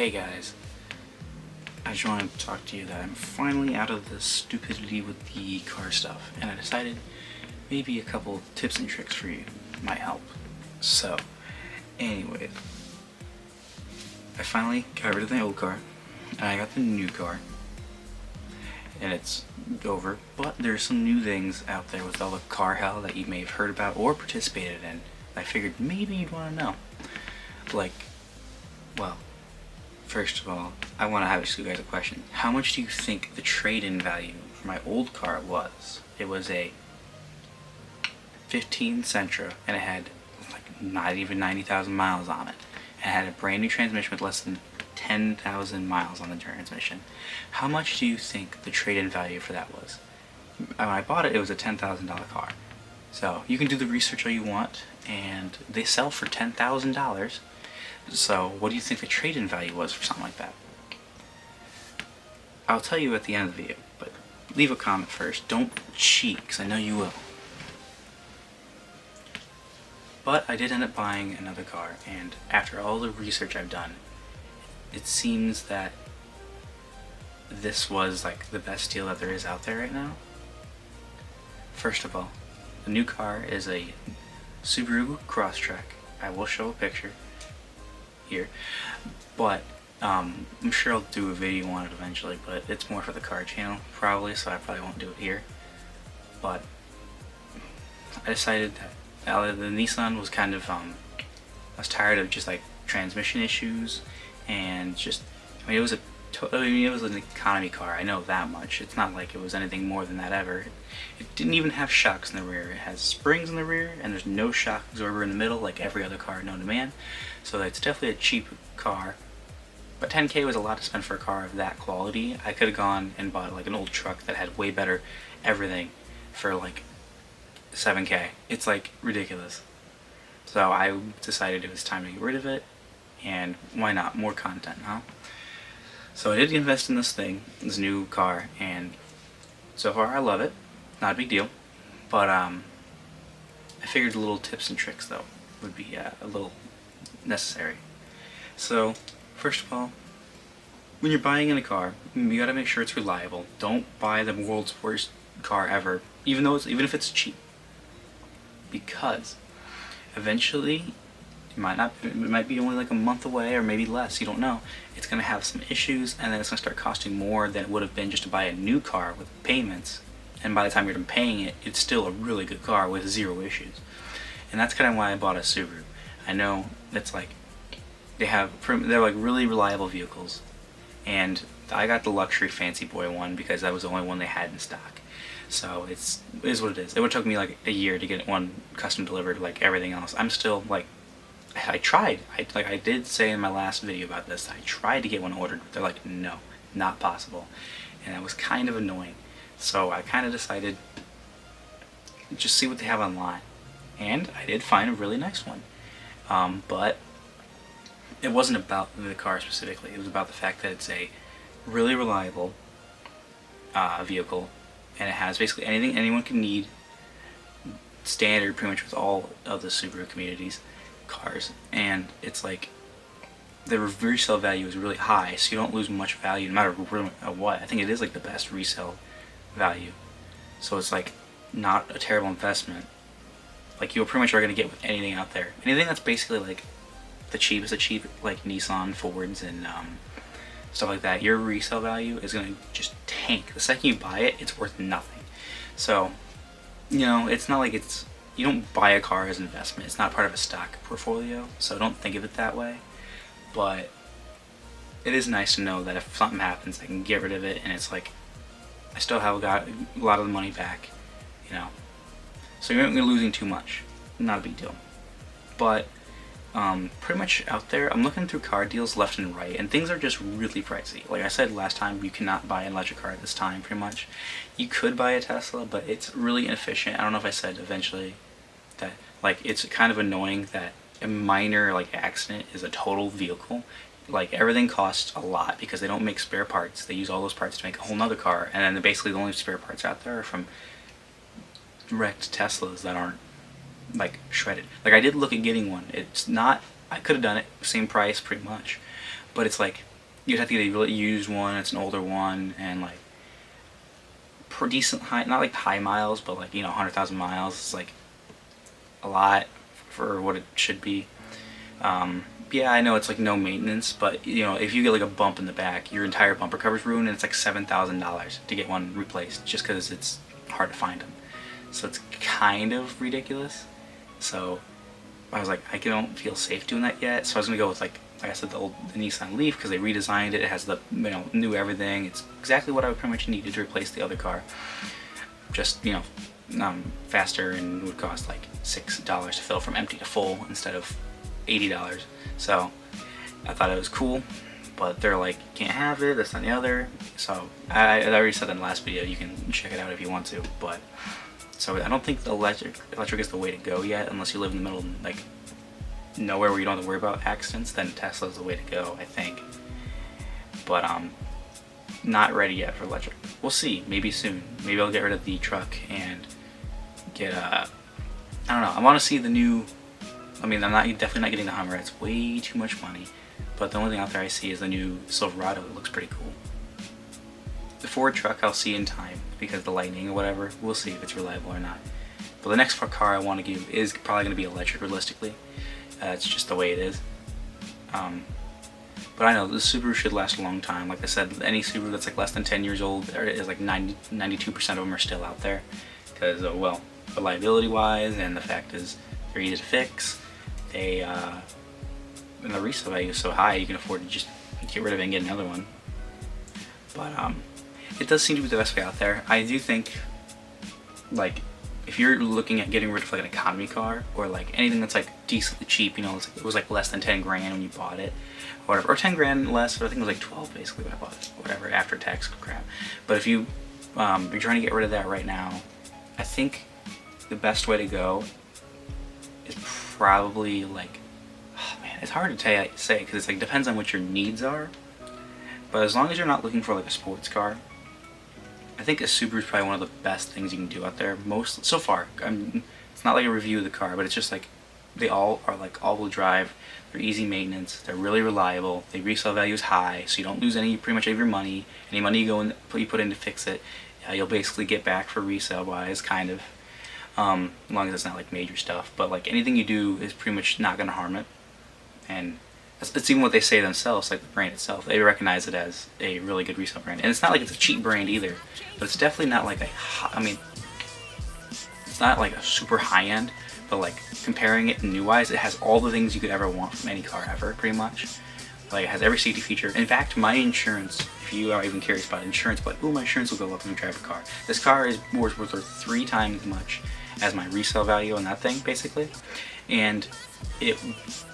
Hey guys, I just wanted to talk to you that I'm finally out of the stupidity with the car stuff, and I decided maybe a couple tips and tricks for you might help. So, anyway, I finally got rid of the old car, and I got the new car, and it's over, but there's some new things out there with all the car hell that you may have heard about or participated in. I figured maybe you'd want to know. Like, well, first of all, I want to ask you guys a question. How much do you think the trade-in value for my old car was? It was a 15 Sentra, and it had like not even 90,000 miles on it. And it had a brand new transmission with less than 10,000 miles on the transmission. How much do you think the trade-in value for that was? When I bought it, it was a $10,000 car. So you can do the research all you want, and they sell for $10,000. So what do you think the trade-in value was for something like that? I'll tell you at the end of the video, but leave a comment first. Don't cheat, because I know you will. But I did end up buying another car, and after all the research I've done, it seems that this was like the best deal that there is out there right now. First of all, the new car is a Subaru Crosstrek. I will show a picture here, but I'm sure I'll do a video on it eventually, but it's more for the car channel probably, so I probably won't do it here. But I decided that the Nissan was kind of I was tired of just like transmission issues, and just it was an economy car, I know that much. It's not like it was anything more than that ever. It didn't even have shocks in the rear. It has springs in the rear, and there's no shock absorber in the middle like every other car known to man. So it's definitely a cheap car. But 10K was a lot to spend for a car of that quality. I could have gone and bought like an old truck that had way better everything for like 7K. It's like ridiculous. So I decided it was time to get rid of it, and why not? More content, huh? So I did invest in this this new car, and so far I love it. Not a big deal, but I figured little tips and tricks though would be a little necessary. So first of all, when you're buying in a car, you gotta make sure it's reliable. Don't buy the world's worst car ever, even if it's cheap, because eventually it might be only like a month away, or maybe less, you don't know. It's going to have some issues, and then it's going to start costing more than it would have been just to buy a new car with payments. And by the time you're done paying it, it's still a really good car with zero issues. And that's kind of why I bought a Subaru. I know it's like they're like really reliable vehicles, and I got the luxury fancy boy one because that was the only one they had in stock. So it is what it is. It would have took me like a year to get one custom delivered like everything else. I'm still like, I tried. I did say in my last video about this, I tried to get one ordered, but they're like, no, not possible. And that was kind of annoying. So I kind of decided just see what they have online. And I did find a really nice one. But it wasn't about the car specifically. It was about the fact that it's a really reliable vehicle, and it has basically anything anyone can need, standard pretty much with all of the Subaru community's cars. And it's like the resale value is really high, so you don't lose much value no matter what. I think it is like the best resale value, so it's like not a terrible investment. Like you pretty much are going to get with anything out there. Anything that's basically like the cheapest of cheap, like Nissan, Fords, and stuff like that, your resale value is going to just tank. The second you buy it, it's worth nothing. So, you know, it's not like you don't buy a car as an investment. It's not part of a stock portfolio, so don't think of it that way. But it is nice to know that if something happens, I can get rid of it, and it's like I still have got a lot of the money back, you know. So you're not losing too much. Not a big deal. But pretty much out there, I'm looking through car deals left and right, and things are just really pricey. Like I said last time, you cannot buy an electric car at this time, pretty much. You could buy a Tesla, but it's really inefficient. I don't know if I said eventually that, like, it's kind of annoying that a minor, like, accident is a total vehicle. Like, everything costs a lot because they don't make spare parts. They use all those parts to make a whole nother car, and then basically the only spare parts out there are from wrecked Teslas that aren't like shredded. Like I did look at getting one. It's not, I could have done it, same price pretty much, but it's like you'd have to get a really used one. It's an older one, and like per decent high, not like high miles, but like 100,000 miles. It's like a lot for what it should be. Yeah, I know it's like no maintenance, but if you get like a bump in the back, your entire bumper cover's ruined, and it's like $7,000 to get one replaced just because it's hard to find them. So it's kind of ridiculous. So I was like, I don't feel safe doing that yet. So I was gonna go with like I said, the Nissan Leaf, because they redesigned it. It has the new everything. It's exactly what I pretty much needed to replace the other car. Just faster, and would cost like $6 to fill from empty to full instead of $80. So I thought it was cool, but they're like, can't have it, that's not the other. So I already said that in the last video. You can check it out if you want to. But so I don't think the electric is the way to go yet, unless you live in the middle of like nowhere where you don't have to worry about accidents. Then Tesla's the way to go, I think. But not ready yet for electric. We'll see. Maybe soon. Maybe I'll get rid of the truck and get I don't know. I want to see the new. I mean, I'm definitely not getting the Hummer. It's way too much money. But the only thing out there I see is the new Silverado. It looks pretty cool. The Ford truck I'll see in time, because the Lightning or whatever. We'll see if it's reliable or not. But the next car I want to give is probably going to be electric, realistically. It's just the way it is. But I know the Subaru should last a long time. Like I said, any Subaru that's like less than 10 years old is like 92% of them are still out there. Because, well, reliability wise, and the fact is they're easy to fix. And the resale value is so high, you can afford to just get rid of it and get another one. But it does seem to be the best way out there. I do think, like, if you're looking at getting rid of like an economy car, or like anything that's like decently cheap, it was like less than 10 grand when you bought it, or whatever, or 10 grand less, or I think it was like 12 basically when I bought it, whatever, after tax crap. But if you're trying to get rid of that right now, I think the best way to go is probably like, oh man, it's hard to say because it's like depends on what your needs are. But as long as you're not looking for like a sports car, I think a Subaru is probably one of the best things you can do out there. Most so far. It's not like a review of the car, but it's just like they all are like all-wheel drive. They're easy maintenance. They're really reliable. The resale value is high, so you don't lose pretty much any of your money. Any money you put in to fix it, you'll basically get back for resale wise, kind of. As long as it's not like major stuff. But like anything you do is pretty much not going to harm it. And it's even what they say themselves, like the brand itself. They recognize it as a really good resale brand. And it's not like it's a cheap brand either, but it's definitely not like it's not like a super high-end, but like comparing it new-wise, it has all the things you could ever want from any car ever, pretty much. Like it has every safety feature. In fact, my insurance, if you are even curious about insurance, but ooh, my insurance will go up when you drive a car. This car is worth 3 times as much as my resale value on that thing, basically. And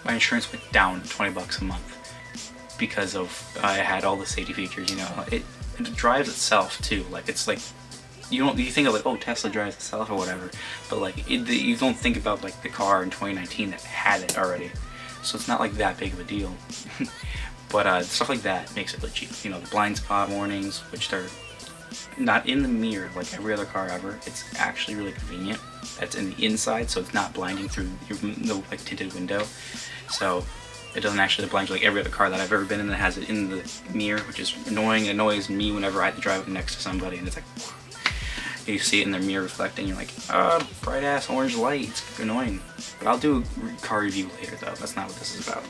my insurance went down $20 a month because of I had all the safety features. It drives itself too. Like it's like you think of like, oh, Tesla drives itself or whatever, but like you don't think about like the car in 2019 that had it already. So it's not like that big of a deal. But stuff like that makes it really cheap. The blind spot warnings, which they're not in the mirror like every other car ever. It's actually really convenient. That's in the inside, so it's not blinding through the like tinted window. So it doesn't actually blind you like every other car that I've ever been in that has it in the mirror, which is annoying. It annoys me whenever I have to drive it next to somebody, and it's like you see it in their mirror reflecting. You're like, bright ass orange light. It's annoying. But I'll do a car review later, though. That's not what this is about.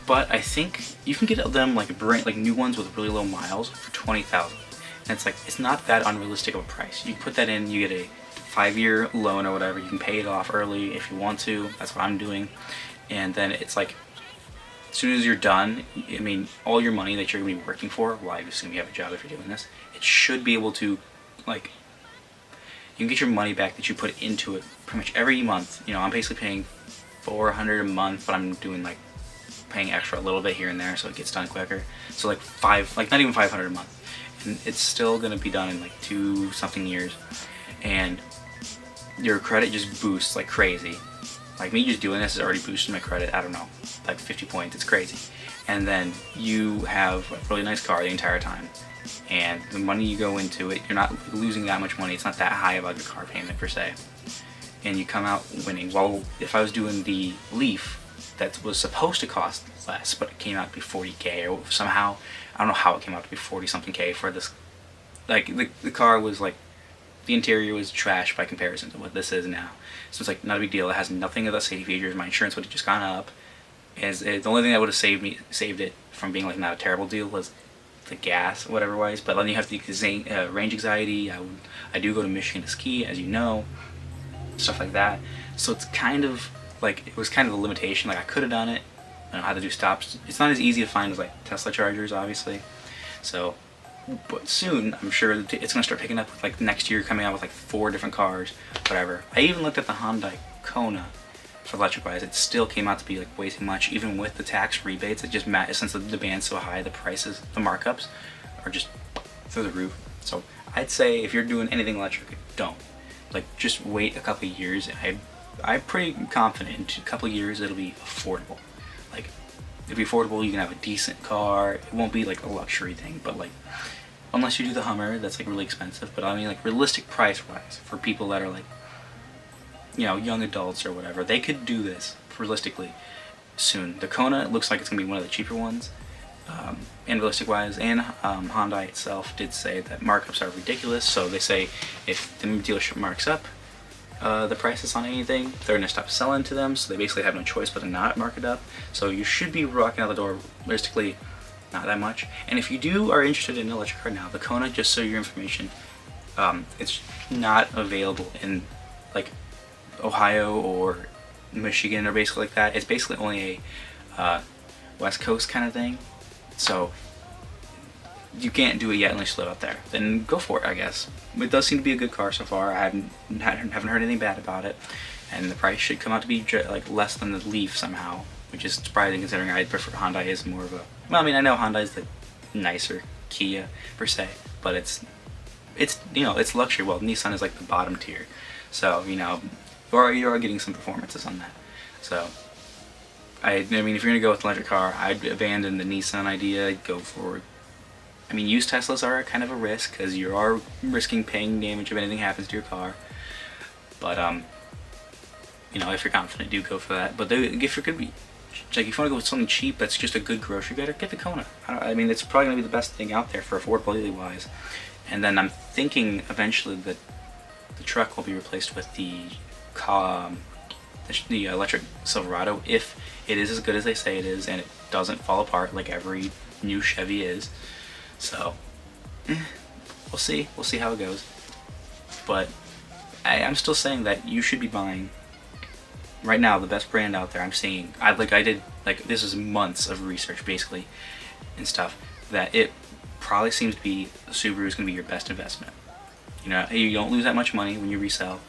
But I think you can get them like new ones with really low miles for $20,000. And it's not that unrealistic of a price. You put that in, you get a 5-year loan or whatever. You can pay it off early if you want to. That's what I'm doing. And then it's like, as soon as you're done, I mean, all your money that you're going to be working for, well, I assume you have a job if you're doing this, it should be able to, like, you can get your money back that you put into it pretty much every month. I'm basically paying $400 a month, but I'm doing like paying extra a little bit here and there so it gets done quicker. So like not even $500 a month. And it's still going to be done in like 2-something years. And your credit just boosts like crazy. Like me just doing this is already boosting my credit, I don't know, like 50 points. It's crazy. And then you have a really nice car the entire time. And the money you go into it, you're not losing that much money. It's not that high about your car payment per se. And you come out winning. Well, if I was doing the Leaf, that was supposed to cost less, but it came out to be 40K, or somehow, I don't know how it came out to be 40 something K for this. Like the car was like, the interior was trash by comparison to what this is now. So it's like not a big deal. It has nothing of the safety features. My insurance would have just gone up. The only thing that would have saved it from being like not a terrible deal was the gas, whatever was. But then you have the range anxiety. I do go to Michigan to ski, as you know, stuff like that. So it's kind of like, it was kind of a limitation. Like I could have done it. I know how to do stops. It's not as easy to find as like Tesla chargers, obviously. So, but soon I'm sure it's gonna start picking up. Like next year, coming out with like 4 different cars, whatever. I even looked at the Hyundai Kona for electric wise. It still came out to be like way too much, even with the tax rebates. It just since the demand's so high, the prices, the markups are just through the roof. So I'd say if you're doing anything electric, don't. Like just wait a couple of years. I'm pretty confident in a couple of years it'll be affordable. Like it'll be affordable. You can have a decent car. It won't be like a luxury thing, but like, unless you do the Hummer, that's like really expensive. But I mean, like realistic price wise for people that are like, you know, young adults or whatever, they could do this realistically soon. The Kona looks like it's gonna be one of the cheaper ones, and realistic wise. And Hyundai itself did say that markups are ridiculous. So they say if the dealership marks up the prices on anything, they're gonna stop selling to them. So they basically have no choice but to not mark it up. So you should be rocking out the door realistically not that much. And if you are interested in an electric car now, the Kona, just so your information, it's not available in like Ohio or Michigan or basically like that. It's basically only a West Coast kind of thing. So you can't do it yet unless you live out there. Then go for it, I guess. It does seem to be a good car so far. I haven't heard anything bad about it, and the price should come out to be like less than the Leaf somehow, which is surprising considering I prefer Hyundai is more of a, well, I mean, I know Hyundai is the nicer Kia per se, but it's you know, it's luxury. Well, Nissan is like the bottom tier, so you know, you are getting some performances on that. So I mean, if you're gonna go with an electric car, I'd abandon the Nissan idea. I'd go for, I mean, used Teslas are kind of a risk because you are risking paying damage if anything happens to your car. But you know, if you're confident, do go for that. But if you're gonna be like, if you want to go with something cheap that's just a good grocery getter, get the Kona. I mean, it's probably gonna be the best thing out there for affordability wise. And then I'm thinking eventually that the truck will be replaced with the electric Silverado, if it is as good as they say it is and it doesn't fall apart like every new Chevy is. So we'll see how it goes. But I'm still saying that you should be buying right now the best brand out there. I'm seeing, I did this is months of research basically and stuff, that it probably seems to be Subaru is going to be your best investment. You know, you don't lose that much money when you resell.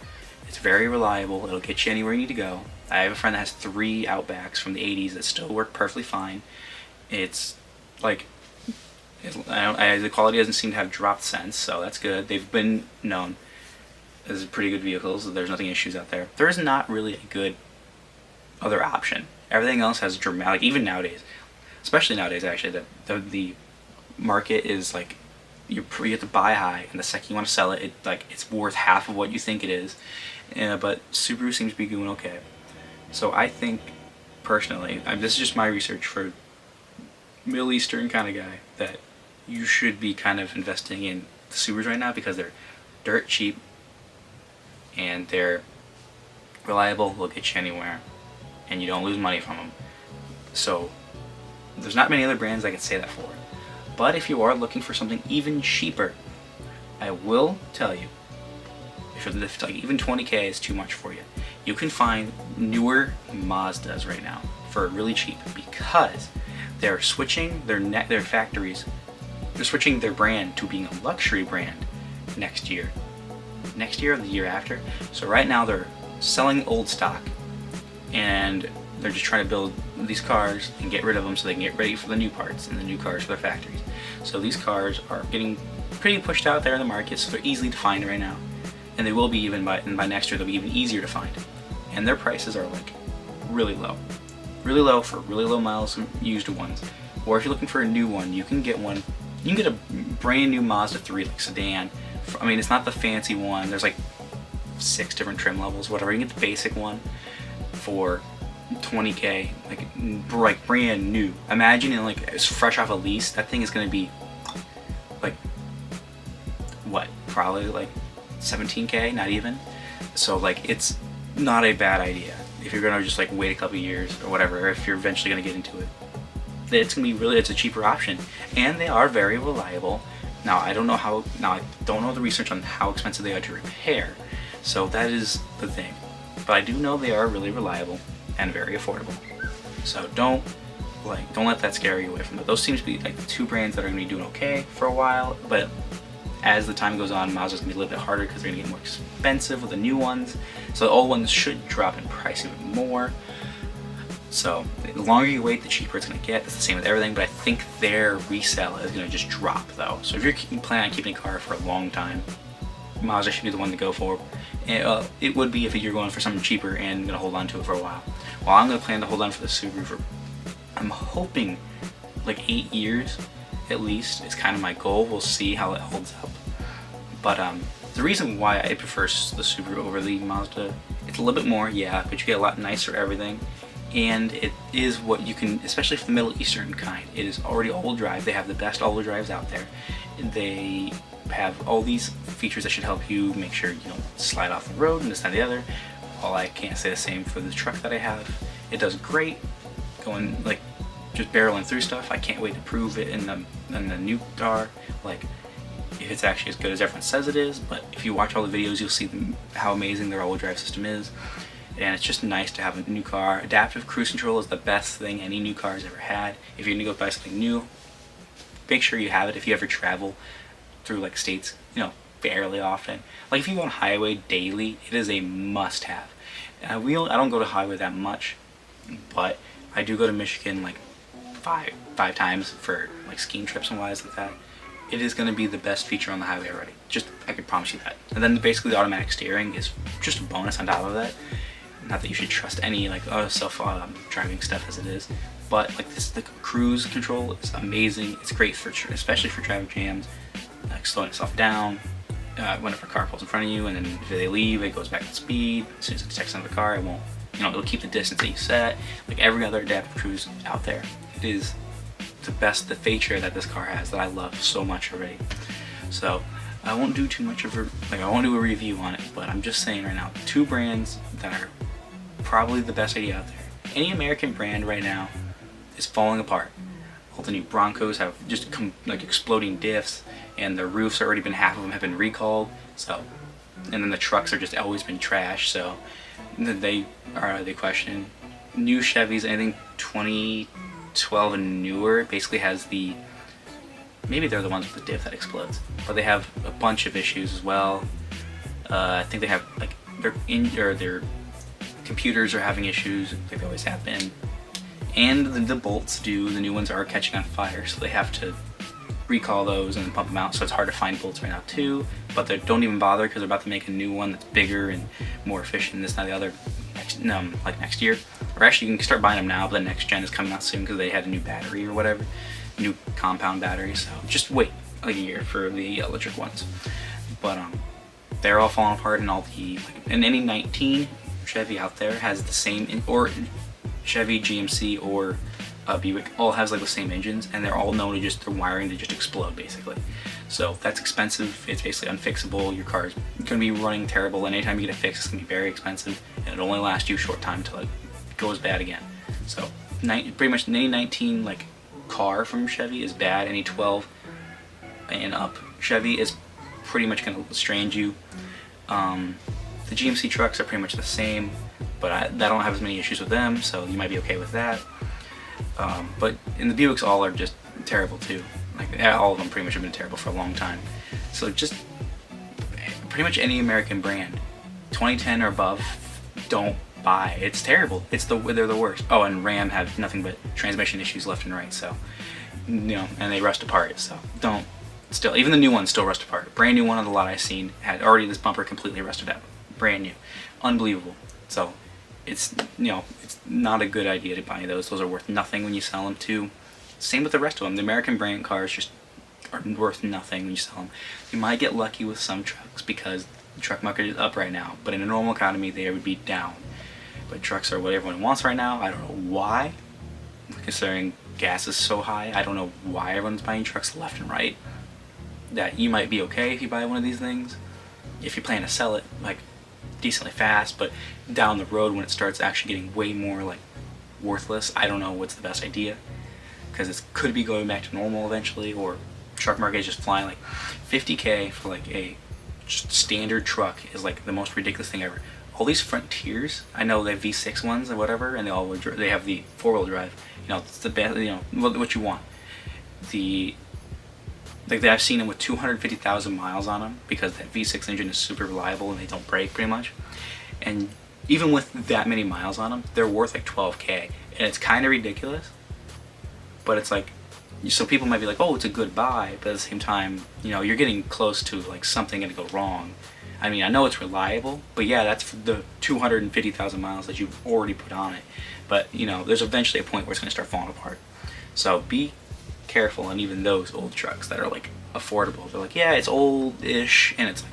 It's very reliable. It'll get you anywhere you need to go. I have a friend that has 3 Outbacks from the 80s that still work perfectly fine. It's like, the quality doesn't seem to have dropped since, so that's good. They've been known as pretty good vehicles. There's nothing issues out there. There is not really a good other option. Everything else has dramatic, even nowadays, especially nowadays actually, the market is like, you have to buy high, and the second you want to sell it, it's worth half of what you think it is. But Subaru seems to be doing okay. So I think, personally, this is just my research for Middle Eastern kind of guy, that you should be kind of investing in the Subarus right now because they're dirt cheap and they're reliable. They'll get you anywhere, and you don't lose money from them. So there's not many other brands I could say that for. But if you are looking for something even cheaper, I will tell you, if like even 20K is too much for you, you can find newer Mazdas right now for really cheap because they're switching their factories. They're switching their brand to being a luxury brand next year or the year after. So right now they're selling old stock, and they're just trying to build these cars and get rid of them so they can get ready for the new parts and the new cars for their factories. So these cars are getting pretty pushed out there in the market, so they're easily to find right now, and they will be even by next year. They'll be even easier to find, and their prices are like really low for really low miles used ones. Or if you're looking for a new one, you can get one. You can get a brand new Mazda 3 like sedan. I mean, it's not the fancy one. There's like 6 different trim levels, whatever. You can get the basic one for 20K, like brand new. Imagine it like it's fresh off a lease. That thing is gonna be like what? Probably like 17K, not even. So like it's not a bad idea if you're gonna just like wait a couple years or whatever, or if you're eventually gonna get into it. It's gonna be really, it's a cheaper option, and they are very reliable. Now I don't know the research on how expensive they are to repair, so that is the thing. But I do know they are really reliable and very affordable. So don't let that scare you away from it. Those seem to be like the two brands that are gonna be doing okay for a while, but as the time goes on, Mazda's gonna be a little bit harder because they're gonna get more expensive with the new ones. So the old ones should drop in price even more. So the longer you wait, the cheaper it's gonna get. It's the same with everything, but I think their resale is gonna just drop though. So if you're planning on keeping a car for a long time, Mazda should be the one to go for. And, it would be if you're going for something cheaper and gonna hold on to it for a while. Well, I'm gonna plan to hold on for the Subaru for, I'm hoping, like 8 years at least. It's kind of my goal. We'll see how it holds up. But the reason why I prefer the Subaru over the Mazda, it's a little bit more, yeah, but you get a lot nicer everything. And it is what you can, especially for the Middle Eastern kind, it is already all-wheel drive. They have the best all-wheel drives out there. They have all these features that should help you make sure you don't slide off the road and this and the other. While I can't say the same for the truck that I have. It does great going, like, just barreling through stuff. I can't wait to prove it in the new car, like if it's actually as good as everyone says it is. But if you watch all the videos, you'll see how amazing their all-wheel drive system is. And it's just nice to have a new car. Adaptive cruise control is the best thing any new car has ever had. If you're gonna go buy something new, make sure you have it if you ever travel through like states, fairly often. Like if you go on highway daily, it is a must-have. I don't go to highway that much, but I do go to Michigan like five times for like skiing trips and wise like that. It is going to be the best feature on the highway already. I could promise you that. And then basically the automatic steering is just a bonus on top of that. Not that you should trust any like self-driving stuff as it is, but like the cruise control is amazing. It's great for especially for traffic jams, like slowing itself down whenever a car pulls in front of you, and then if they leave, it goes back to speed. As soon as it detects another car, it won't. It'll keep the distance that you set. Like every other adaptive cruise out there, it is the feature that this car has that I love so much already. So I won't do too much of I won't do a review on it, but I'm just saying right now, two brands that are probably the best idea out there. Any American brand right now is falling apart. All the new Broncos have just like exploding diffs, and the roofs already been, half of them have been recalled. So, and then the trucks are just always been trash. So they question. New Chevys, anything 2012 and newer, basically has maybe they're the ones with the diff that explodes, but they have a bunch of issues as well. I think they have like their computers are having issues, like they always have been, and the bolts the new ones are catching on fire, so they have to recall those and pump them out. So it's hard to find bolts right now too, but they don't even bother because they're about to make a new one that's bigger and more efficient, this and the other, like next year. Or actually you can start buying them now, but the next gen is coming out soon because they had a new battery or whatever, new compound battery. So just wait like a year for the electric ones. But they're all falling apart, and and any 19 Chevy out there has the same, or Chevy, GMC, or Buick all has like the same engines, and they're all known to their wiring to just explode basically. So that's expensive. It's basically unfixable. Your car is going to be running terrible, and anytime you get it fixed, it's going to be very expensive, and it'll only last you a short time until it goes bad again. So pretty much any 19 like car from Chevy is bad. Any 12 and up Chevy is pretty much going to strange you. The GMC trucks are pretty much the same, but I don't have as many issues with them, so you might be okay with that. But the Buicks all are just terrible too. Like all of them pretty much have been terrible for a long time. So just pretty much any American brand, 2010 or above, don't buy. It's terrible. They're the worst. Oh, and Ram have nothing but transmission issues left and right. So and they rust apart. So don't. Still, even the new ones still rust apart. Brand new one on the lot I seen had already this bumper completely rusted out. Brand new, unbelievable. So it's it's not a good idea to buy those. Those are worth nothing when you sell them too. Same with the rest of them. The American brand cars just are worth nothing when you sell them. You might get lucky with some trucks because the truck market is up right now, but in a normal economy they would be down. but trucks are what everyone wants right now. I don't know why, considering gas is so high. I don't know why everyone's buying trucks left and right. That you might be okay if you buy one of these things, if you plan to sell it like decently fast, but down the road when it starts actually getting way more like worthless, I don't know what's the best idea, because it could be going back to normal eventually, or truck market is just flying. Like 50K for like a just standard truck is like the most ridiculous thing ever. All these Frontiers, I know they have V6 ones or whatever, and they have the 4-wheel drive. You know, it's the best. You know what you want. I've seen them with 250,000 miles on them, because that V6 engine is super reliable and they don't break pretty much. And even with that many miles on them, they're worth like 12K, and it's kind of ridiculous. But it's like, so people might be like, oh, it's a good buy, but at the same time, you know, you're getting close to like something going to go wrong. I mean, I know it's reliable, but yeah, that's for the 250,000 miles that you've already put on it. But you know, there's eventually a point where it's going to start falling apart. So be careful. And even those old trucks that are like affordable, they're like, yeah, it's old-ish and it's like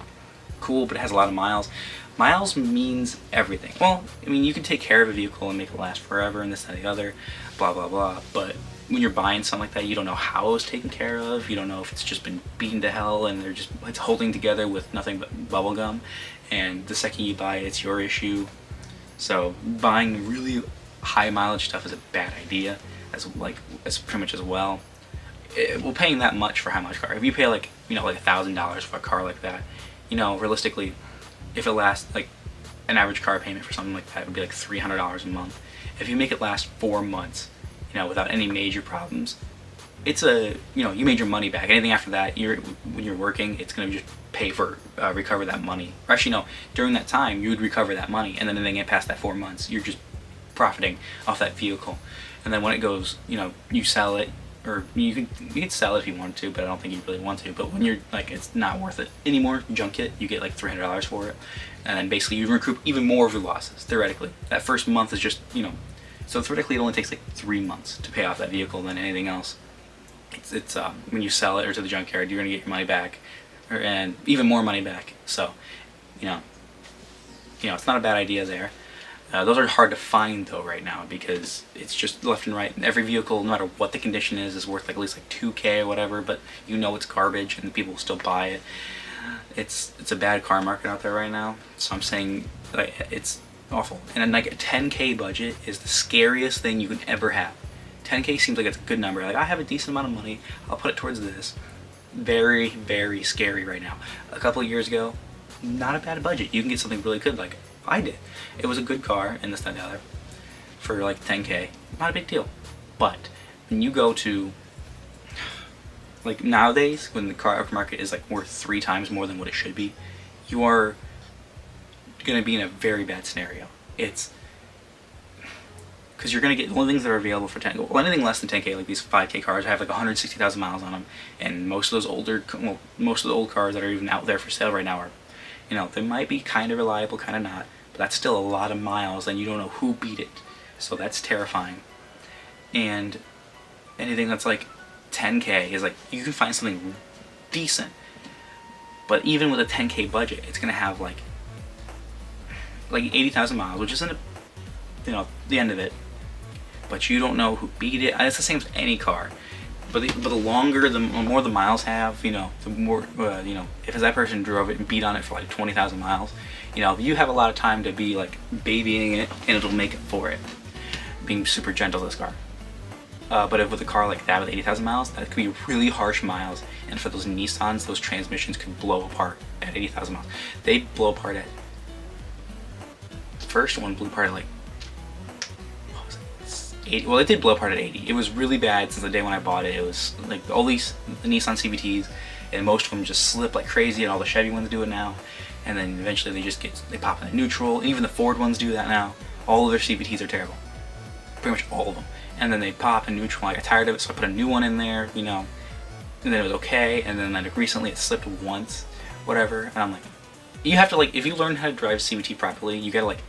cool, but it has a lot of miles. Miles means everything. Well, I mean, you can take care of a vehicle and make it last forever and this, that, and the other, blah, blah, blah. But when you're buying something like that, you don't know how it was taken care of. You don't know if it's just been beaten to hell and it's holding together with nothing but bubble gum. And the second you buy it, it's your issue. So buying really high mileage stuff is a bad idea, as pretty much as well. Well, paying that much for a high mileage car, if you pay like, you know, like $1,000 for a car like that, you know, realistically, if it lasts, like an average car payment for something like that would be like $300 a month. If you make it last 4 months, you know, without any major problems, it's you know, you made your money back. Anything after that, when you're working, it's going to just pay for, recover that money. Or actually, no, during that time, you would recover that money, and then when they get past that 4 months, you're just profiting off that vehicle. And then when it goes, you know, you sell it, or you could sell it if you want to, but I don't think you really want to. But when you're like, it's not worth it anymore, junk it, you get like $300 for it, and then basically you recoup even more of your losses, theoretically. That first month is just, you know, so theoretically it only takes like 3 months to pay off that vehicle than anything else. It's when you sell it or to the junkyard, you're gonna get your money back, and even more money back. So, you know, it's not a bad idea there. Those are hard to find though right now, because it's just left and right. Every vehicle, no matter what the condition is worth like at least like 2K or whatever, but you know it's garbage and people will still buy it. It's a bad car market out there right now. So I'm saying, like, it's awful. And then like a 10K budget is the scariest thing you can ever have. 10K seems like it's a good number. Like, I have a decent amount of money, I'll put it towards this. Very, very scary right now. A couple of years ago, not a bad budget. You can get something really good, like I did. It was a good car, and this, that, and the other, for like 10K. Not a big deal. But when you go to, like nowadays, when the car market is like worth 3 times more than what it should be, you are going to be in a very bad scenario. It's because you're going to get the only things that are available for 10, well, anything less than 10K, like these 5K cars, have like 160,000 miles on them, and most of the old cars that are even out there for sale right now are, you know, they might be kind of reliable, kind of not, but that's still a lot of miles, and you don't know who beat it. So that's terrifying. And anything that's like 10K is like, you can find something decent, but even with a 10K budget, it's gonna have like 80,000 miles, which isn't, you know, the end of it. But you don't know who beat it. It's the same as any car. But the longer, the more the miles have, you know, the more, you know, if that person drove it and beat on it for like 20,000 miles, you know, you have a lot of time to be like babying it, and it'll make it for it. Being super gentle, this car. But if with a car like that with 80,000 miles, that could be really harsh miles. And for those Nissans, those transmissions could blow apart at 80,000 miles. They blow apart at, the first one blew apart at like, 80, well, it did blow apart at 80. It was really bad since the day when I bought it. It was like all the Nissan CVTs, and most of them just slip like crazy, and all the Chevy ones do it now. And then eventually they pop in the neutral, and even the Ford ones do that now. All of their CVTs are terrible. Pretty much all of them. And then they pop in neutral. I got tired of it, so I put a new one in there, you know. And then it was okay, and then like recently it slipped once, whatever. And I'm like, you have to, like, if you learn how to drive CVT properly, you gotta like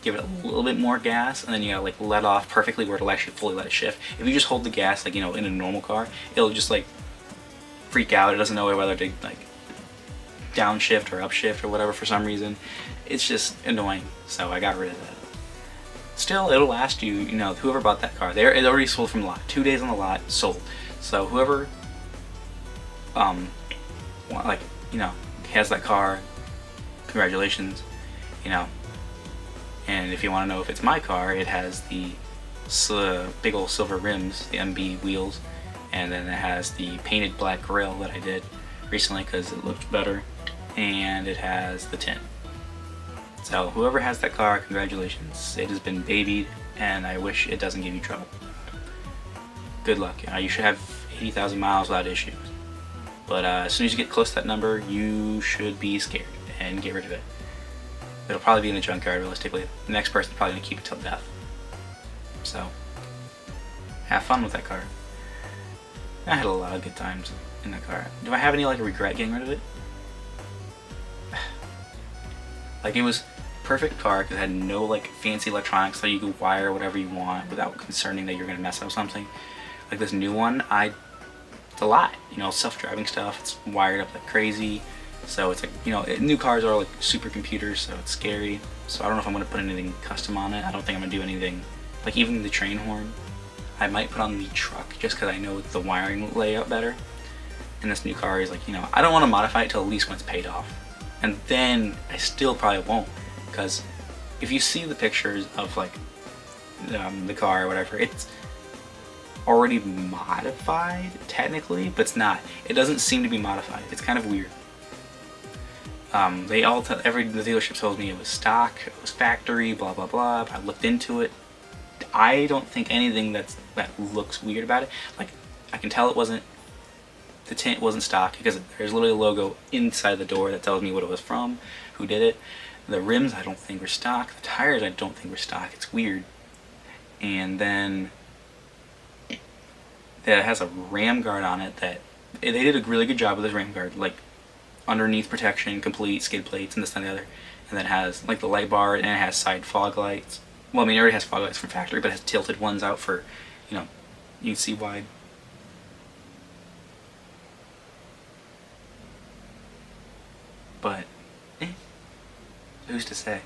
give it a little bit more gas, and then you gotta like let off perfectly where it'll actually fully let it shift. If you just hold the gas, like, you know, in a normal car, it'll just like freak out. It doesn't know whether to like downshift or upshift or whatever for some reason. It's just annoying, so I got rid of that. still, it'll last you, you know, whoever bought that car, it already sold from the lot. 2 days on the lot, sold. So whoever, like, you know, has that car, congratulations, you know. And if you want to know if it's my car, it has the big old silver rims, the MB wheels, and then it has the painted black grille that I did recently because it looked better, and it has the tint. So whoever has that car, congratulations. It has been babied, and I wish it doesn't give you trouble. Good luck. You should have 80,000 miles without issues. But as soon as you get close to that number, you should be scared and get rid of it. It'll probably be in the junkyard realistically. The next person's probably going to keep it till death. So, have fun with that car. I had a lot of good times in that car. Do I have any like regret getting rid of it? Like, it was perfect car because it had no like fancy electronics, so you could wire whatever you want without concerning that you're gonna mess up something. Like this new one, it's a lot, you know, self-driving stuff. It's wired up like crazy, so it's like, you know, new cars are like supercomputers, so it's scary. So I don't know if I'm gonna put anything custom on it. I don't think I'm gonna do anything like even the train horn. I might put on the truck just because I know the wiring layout better. And this new car is like, you know, I don't want to modify it till at least when it's paid off. And then I still probably won't, because if you see the pictures of like the car or whatever, it's already modified technically, but it's not. It doesn't seem to be modified. It's kind of weird. The dealership tells me it was stock, it was factory, blah blah blah. But I looked into it. I don't think anything that looks weird about it. Like, I can tell the tint wasn't stock because there's literally a logo inside the door that tells me what it was from, who did it. The rims I don't think were stock. The tires I don't think were stock. It's weird. And then it has a ram guard on it that they did a really good job with this ram guard, like underneath protection, complete skid plates and this and the other. And then it has like the light bar, and it has side fog lights. Well, I mean, it already has fog lights from factory, but it has tilted ones out for, you know, you can see wide. But, who's to say?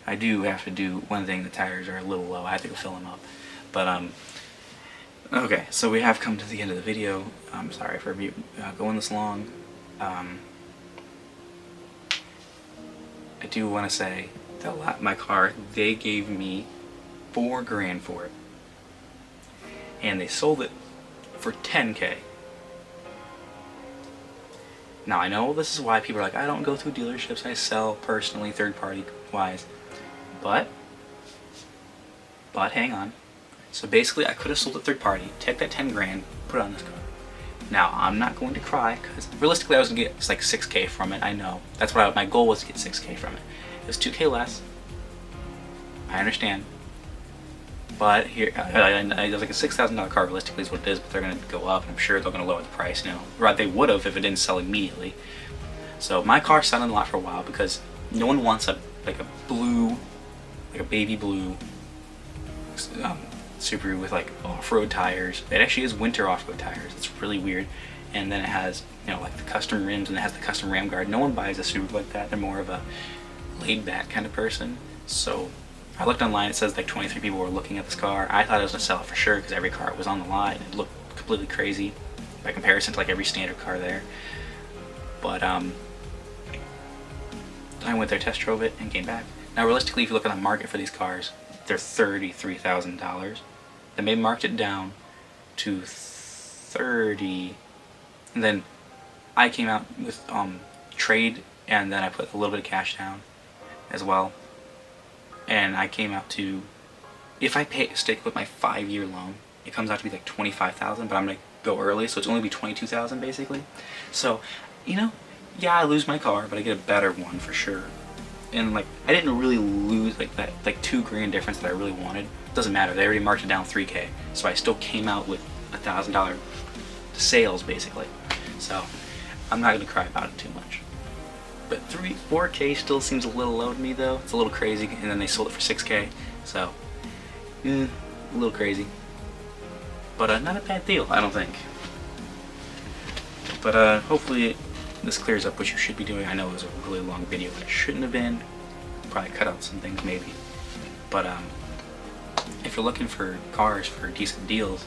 I do have to do one thing. The tires are a little low. I have to go fill them up. But, okay, so we have come to the end of the video. I'm sorry for going this long. I do want to say that my car, they gave me $4 grand for it, and they sold it for $10K. Now I know this is why people are like, I don't go through dealerships, I sell personally, third party wise, but hang on. So basically I could have sold it third party, take that 10 grand, put it on this car. Now I'm not going to cry because realistically I was gonna get like 6K from it. I know that's what my goal was, to get 6K from it. It was 2K less. I understand, but here it was like a $6,000 car. Realistically, is what it is, but they're gonna go up. And I'm sure they're gonna lower the price. You know, right? They would have if it didn't sell immediately. So my car sat on the lot for a while because no one wants a baby blue Subaru with like off-road tires. It actually is winter off-road tires. It's really weird. And then it has, you know, like the custom rims, and it has the custom ram guard. No one buys a Subaru like that. They're more of a laid-back kind of person. So I looked online. It says like 23 people were looking at this car. I thought I was gonna sell it for sure because every car was on the lot and it looked completely crazy by comparison to like every standard car there. But I went there, test drove it, and came back. Now realistically, if you look at the market for these cars, they're $33,000. Then they marked it down to 30, and then I came out with trade, and then I put a little bit of cash down as well, and I came out to, if I stick with my 5-year loan, it comes out to be like $25,000, but I'm gonna go early, so it's only be $22,000 basically. So, you know, yeah, I lose my car, but I get a better one for sure. And like, I didn't really lose like that like $2 grand difference that I really wanted. Doesn't matter. They already marked it down 3K, so I still came out with $1,000 sales basically. So I'm not gonna cry about it too much. But 4K still seems a little low to me though. It's a little crazy. And then they sold it for 6K, so a little crazy. But not a bad deal, I don't think. But hopefully this clears up what you should be doing. I know it was a really long video, but it shouldn't have been. probably cut out some things maybe. But if you're looking for cars for decent deals,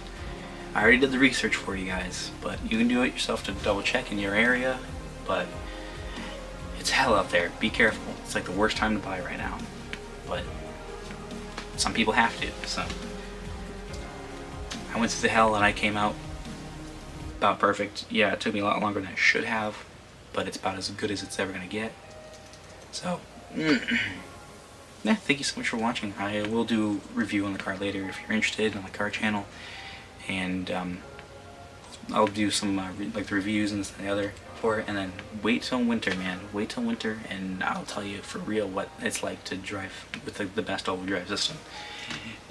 I already did the research for you guys, but you can do it yourself to double check in your area. But it's hell out there. Be careful. It's like the worst time to buy right now. But some people have to, so I went through the hell and I came out about perfect. Yeah, it took me a lot longer than I should have, but it's about as good as it's ever gonna get. So yeah, thank you so much for watching. I will do a review on the car later if you're interested on the car channel, and I'll do some like the reviews and this and the other for it, and then wait till winter, man. Wait till winter, and I'll tell you for real what it's like to drive with the best all-wheel drive system.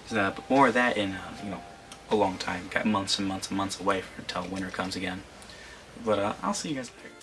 But more of that in a long time. Got months and months and months away until winter comes again. But I'll see you guys later.